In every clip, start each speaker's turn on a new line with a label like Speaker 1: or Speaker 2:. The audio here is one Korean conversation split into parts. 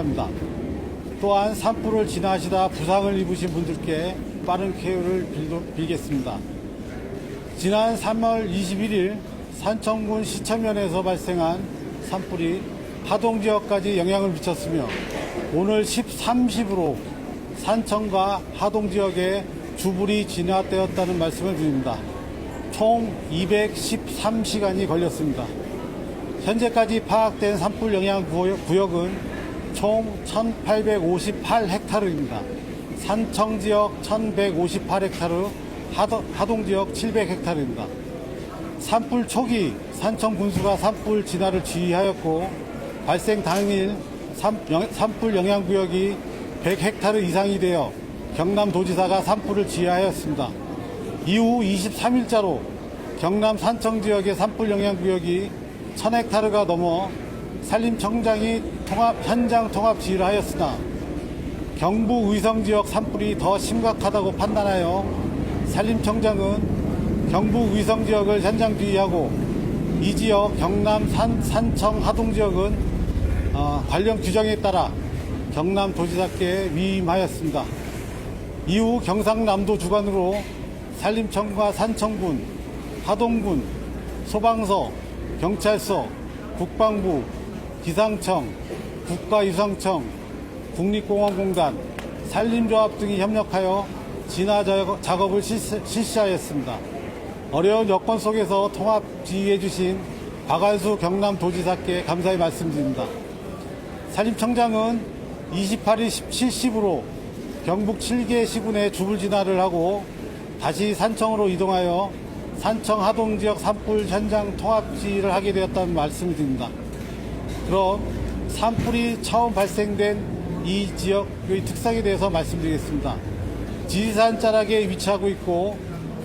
Speaker 1: 바랍니다. 또한 산불을 지나시다 부상을 입으신 분들께 빠른 쾌유를 빌겠습니다. 지난 3월 21일 산청군 시천면에서 발생한 산불이 하동 지역까지 영향을 미쳤으며 오늘 13시부로 산청과 하동 지역에 주불이 진화되었다는 말씀을 드립니다. 총 213시간이 걸렸습니다. 현재까지 파악된 산불 영향 구역은 총 1858헥타르입니다. 산청 지역 1158헥타르, 하동 지역 700헥타르입니다. 산불 초기 산청 군수가 산불 진화를 지휘하였고 발생 당일 산불 영향 구역이 100헥타르 이상이 되어 경남도지사가 산불을 지휘하였습니다. 이후 23일자로 경남 산청 지역의 산불 영향 구역이 1000헥타르가 넘어 산림청장이 현장 통합 지휘를 하였으나 경북 의성 지역 산불이 더 심각하다고 판단하여 산림청장은 경북 의성 지역을 현장 지휘하고 이 지역 경남 산청 하동 지역은 관련 규정에 따라 경남도지사께 위임하였습니다. 이후 경상남도 주관으로 산림청과 산청군, 하동군, 소방서, 경찰서, 국방부, 기상청, 국가유성청, 국립공원공단, 산림조합 등이 협력하여 진화 작업을 실시하였습니다. 어려운 여건 속에서 통합 지휘해 주신 박한수 경남도지사께 감사의 말씀드립니다. 산림청장은 28일 17시부로 경북 7개 시군에 주불 진화를 하고 다시 산청으로 이동하여 산청 하동 지역 산불 현장 통합 지휘를 하게 되었다는 말씀을 드립니다. 그럼 산불이 처음 발생된 이 지역의 특성에 대해서 말씀드리겠습니다. 지리산 자락에 위치하고 있고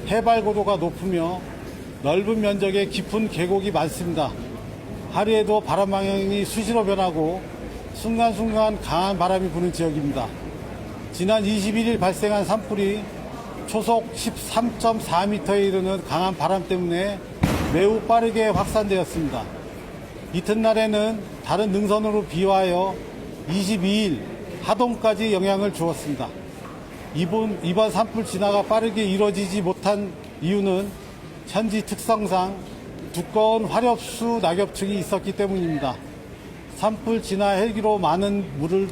Speaker 1: 해발 고도가 높으며 넓은 면적에 깊은 계곡이 많습니다. 하루에도 바람 방향이 수시로 변하고 순간순간 강한 바람이 부는 지역입니다. 지난 21일 발생한 산불이 초속 13.4m에 이르는 강한 바람 때문에 매우 빠르게 확산되었습니다. 이튿날에는 다른 능선으로 비화하여 22일 하동까지 영향을 주었습니다. 이번 산불 진화가 빠르게 이루어지지 못한 이유는 현지 특성상 두꺼운 화렵수 낙엽층이 있었기 때문입니다. 산불 진화 헬기로 많은 물을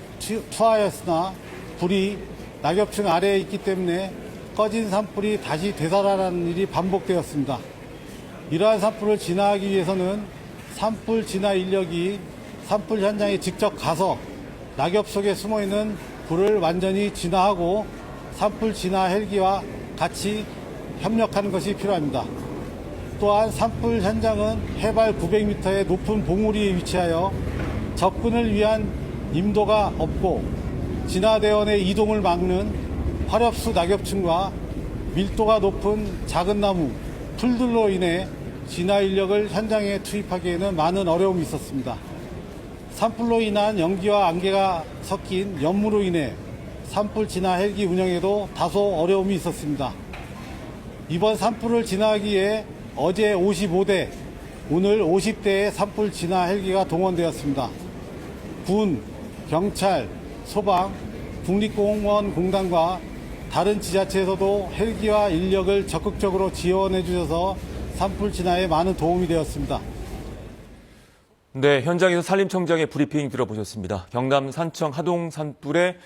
Speaker 1: 투하하였으나 불이 낙엽층 아래에 있기 때문에 꺼진 산불이 다시 되살아나는 일이 반복되었습니다. 이러한 산불을 진화하기 위해서는 산불 진화 인력이 산불 현장에 직접 가서 낙엽 속에 숨어있는 불을 완전히 진화하고 산불 진화 헬기와 같이 협력하는 것이 필요합니다. 또한 산불 현장은 해발 900m의 높은 봉우리에 위치하여 접근을 위한 임도가 없고 진화대원의 이동을 막는 화렵수 낙엽층과 밀도가 높은 작은 나무, 풀들로 인해 진화 인력을 현장에 투입하기에는 많은 어려움이 있었습니다. 산불로 인한 연기와 안개가 섞인 연무로 인해 산불 진화 헬기 운영에도 다소 어려움이 있었습니다. 이번 산불을 진화하기 위해 어제 55대, 오늘 50대의 산불 진화 헬기가 동원되었습니다. 군, 경찰, 소방, 국립공원공단과 다른 지자체에서도 헬기와 인력을 적극적으로 지원해 주셔서 산불 진화에 많은 도움이 되었습니다.
Speaker 2: 네, 현장에서 산림청장의 브리핑 들어보셨습니다. 경남 산청 하동 산불의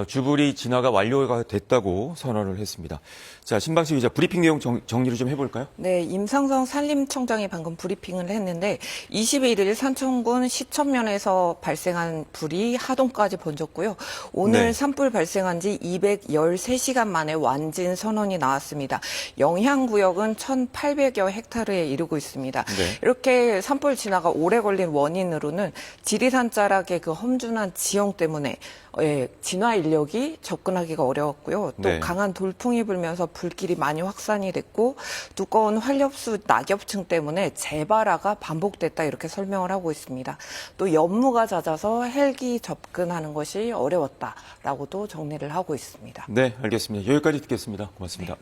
Speaker 2: 주불이 진화가 완료가 됐다고 선언을 했습니다. 자, 신방식 기자 브리핑 내용 정리를 좀 해볼까요?
Speaker 3: 네, 임상성 산림청장이 방금 브리핑을 했는데 21일 산청군 시천면에서 발생한 불이 하동까지 번졌고요. 오늘
Speaker 2: 네.
Speaker 3: 산불 발생한 지 213시간 만에 완진 선언이 나왔습니다. 영향구역은 1,800여 헥타르에 이르고 있습니다.
Speaker 2: 네.
Speaker 3: 이렇게 산불 진화가 오래 걸린 원인으로는 지리산 자락의 그 험준한 지형 때문에 진화 인력이 접근하기가 어려웠고요. 또
Speaker 2: 네.
Speaker 3: 강한 돌풍이 불면서 불길이 많이 확산이 됐고 두꺼운 활엽수 낙엽층 때문에 재발화가 반복됐다 이렇게 설명을 하고 있습니다. 또 연무가 잦아서 헬기 접근하는 것이 어려웠다라고도 정리를 하고 있습니다.
Speaker 2: 네, 알겠습니다. 여기까지 듣겠습니다. 고맙습니다.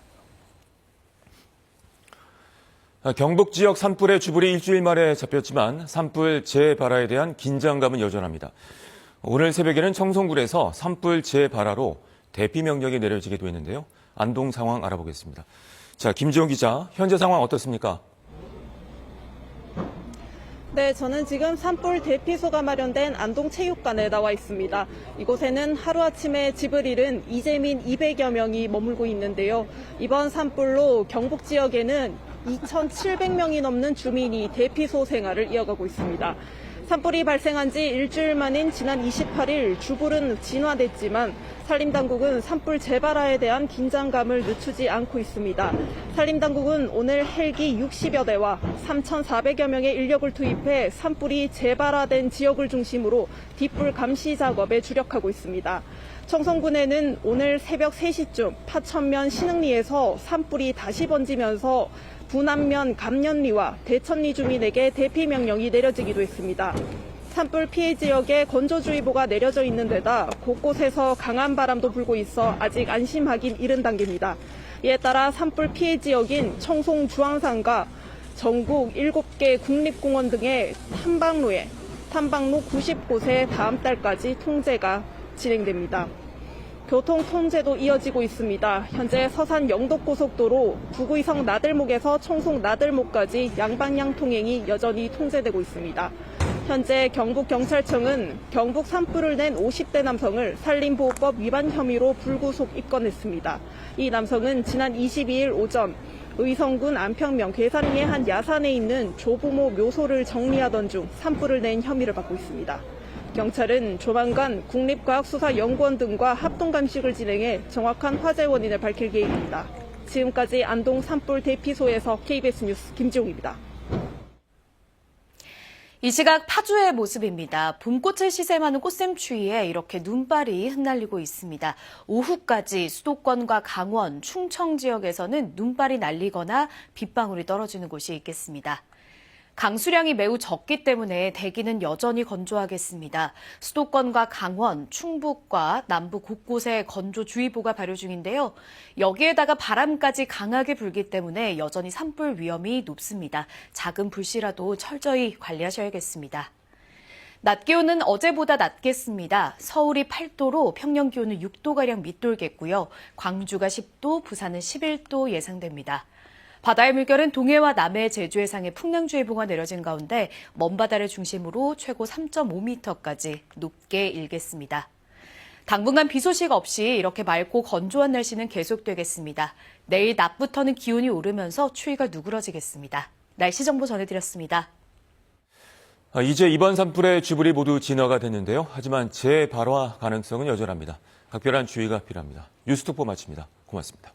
Speaker 2: 경북 지역 산불의 주불이 일주일 만에 잡혔지만 산불 재발화에 대한 긴장감은 여전합니다. 오늘 새벽에는 청송군에서 산불 재발화로 대피 명령이 내려지기도 했는데요. 안동 상황 알아보겠습니다. 자, 김지용 기자, 현재 상황 어떻습니까?
Speaker 4: 네, 저는 지금 산불 대피소가 마련된 안동체육관에 나와 있습니다. 이곳에는 하루아침에 집을 잃은 이재민 200여 명이 머물고 있는데요. 이번 산불로 경북 지역에는 2,700명이 넘는 주민이 대피소 생활을 이어가고 있습니다. 산불이 발생한 지 일주일 만인 지난 28일 주불은 진화됐지만 산림당국은 산불 재발화에 대한 긴장감을 늦추지 않고 있습니다. 산림당국은 오늘 헬기 60여 대와 3,400여 명의 인력을 투입해 산불이 재발화된 지역을 중심으로 뒷불 감시 작업에 주력하고 있습니다. 청송군에는 오늘 새벽 3시쯤 파천면 신흥리에서 산불이 다시 번지면서 분안면 감년리와 대천리 주민에게 대피 명령이 내려지기도 했습니다. 산불 피해 지역에 건조주의보가 내려져 있는 데다 곳곳에서 강한 바람도 불고 있어 아직 안심하긴 이른 단계입니다. 이에 따라 산불 피해 지역인 청송 주황산과 전국 7개 국립공원 등의 탐방로 90곳에 다음 달까지 통제가 진행됩니다. 교통 통제도 이어지고 있습니다. 현재 서산 영덕고속도로 부구이성 나들목에서 청송 나들목까지 양방향 통행이 여전히 통제되고 있습니다. 현재 경북경찰청은 경북 산불을 낸 50대 남성을 산림보호법 위반 혐의로 불구속 입건했습니다. 이 남성은 지난 22일 오전 의성군 안평면 괴산리의 한 야산에 있는 조부모 묘소를 정리하던 중 산불을 낸 혐의를 받고 있습니다. 경찰은 조만간 국립과학수사연구원 등과 합동감식을 진행해 정확한 화재 원인을 밝힐 계획입니다. 지금까지 안동 산불 대피소에서 KBS 뉴스 김지용입니다.
Speaker 5: 이 시각 파주의 모습입니다. 봄꽃을 시샘하는 꽃샘추위에 이렇게 눈발이 흩날리고 있습니다. 오후까지 수도권과 강원, 충청 지역에서는 눈발이 날리거나 빗방울이 떨어지는 곳이 있겠습니다. 강수량이 매우 적기 때문에 대기는 여전히 건조하겠습니다. 수도권과 강원, 충북과 남부 곳곳에 건조주의보가 발효 중인데요. 여기에다가 바람까지 강하게 불기 때문에 여전히 산불 위험이 높습니다. 작은 불씨라도 철저히 관리하셔야겠습니다. 낮 기온은 어제보다 낮겠습니다. 서울이 8도로 평년 기온은 6도가량 밑돌겠고요. 광주가 10도, 부산은 11도 예상됩니다. 바다의 물결은 동해와 남해, 제주 해상에 풍랑주의보가 내려진 가운데 먼바다를 중심으로 최고 3.5m까지 높게 일겠습니다. 당분간 비 소식 없이 이렇게 맑고 건조한 날씨는 계속되겠습니다. 내일 낮부터는 기온이 오르면서 추위가 누그러지겠습니다. 날씨 정보 전해드렸습니다.
Speaker 2: 이제 이번 산불의 주불이 모두 진화가 됐는데요. 하지만 재발화 가능성은 여전합니다. 각별한 주의가 필요합니다. 뉴스톡보 마칩니다. 고맙습니다.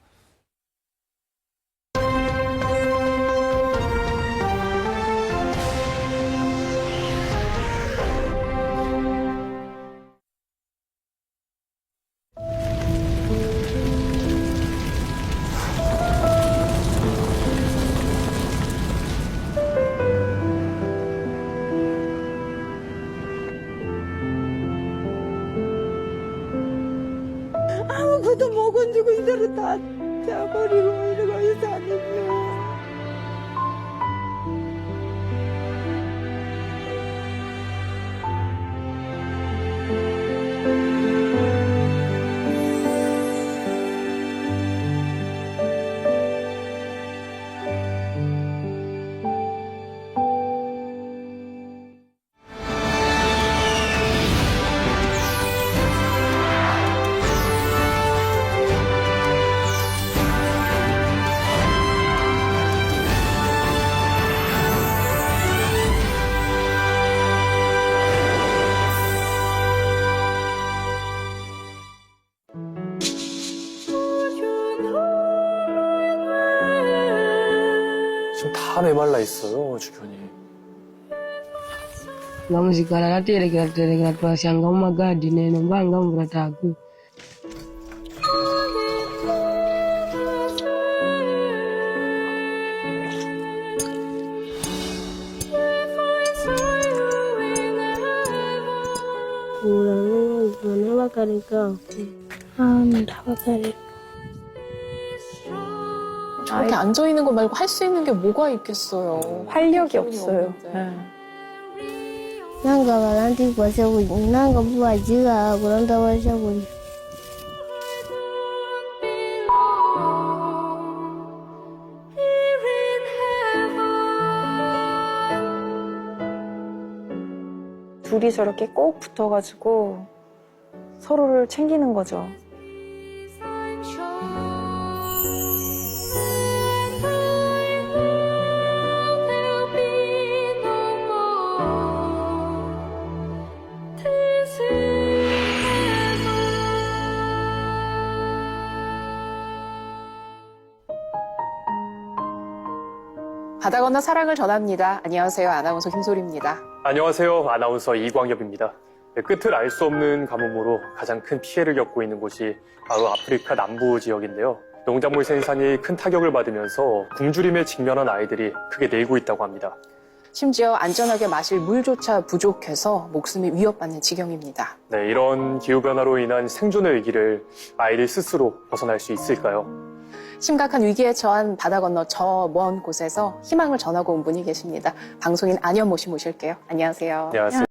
Speaker 6: 아무것도 못 건지고 이대로 다 자버리고 이러고 해서 안 돼요.
Speaker 7: 지금 다 메말라 있어요, 주변이.
Speaker 6: ngamusikala terekera twasanga mu magadi neno mbanga mvurataku nabakareka nabakareka
Speaker 8: 저렇게 앉아 있는 거 말고 할 수 있는 게 뭐가 있겠어요.
Speaker 9: 활력이 없어요.
Speaker 8: なんかなんていうかしゃごり、なんかぶわじがごらんだわしゃごり。
Speaker 3: 둘이 저렇게 꼭 붙어가지고 서로를 챙기는 거죠.
Speaker 9: 바다 건너 사랑을 전합니다. 안녕하세요. 아나운서 김소리입니다.
Speaker 7: 안녕하세요. 아나운서 이광엽입니다. 끝을 알 수 없는 가뭄으로 가장 큰 피해를 겪고 있는 곳이 바로 아프리카 남부 지역인데요. 농작물 생산이 큰 타격을 받으면서 굶주림에 직면한 아이들이 크게 늘고 있다고 합니다.
Speaker 9: 심지어 안전하게 마실 물조차 부족해서 목숨이 위협받는 지경입니다.
Speaker 7: 네, 이런 기후변화로 인한 생존의 위기를 아이들 스스로 벗어날 수 있을까요?
Speaker 9: 심각한 위기에 처한 바다 건너 저 먼 곳에서 희망을 전하고 온 분이 계십니다. 방송인 안현 모씨 모실게요. 안녕하세요.
Speaker 7: 안녕하세요.